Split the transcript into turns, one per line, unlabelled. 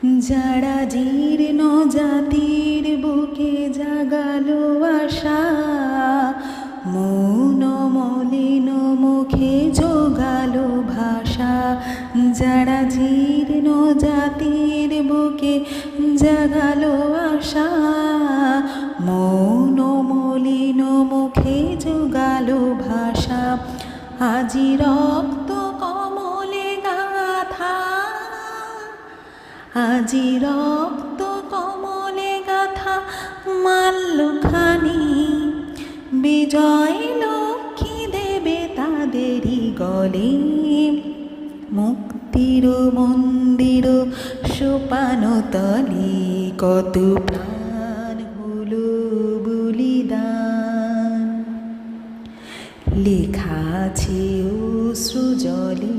যারা জীর্ণ জাতির বুকে জাগালো আশা, মৌন মলিন মুখে জোগালো ভাষা। যারা জীর্ণ জাতির বুকে জাগালো আশা, মৌন মলিন মুখে জোগালো ভাষা। আজি রক্ত কমলে গাথা, আজি রক্ত কমলে গাথা মাল্যখানি, বিজয় লক্ষ্মী দেবে তাদেরই গলে। মুক্তির মন্দির সোপান তলে কত প্রাণ হলো বলিদান। লেখা আছে অশ্রু জলে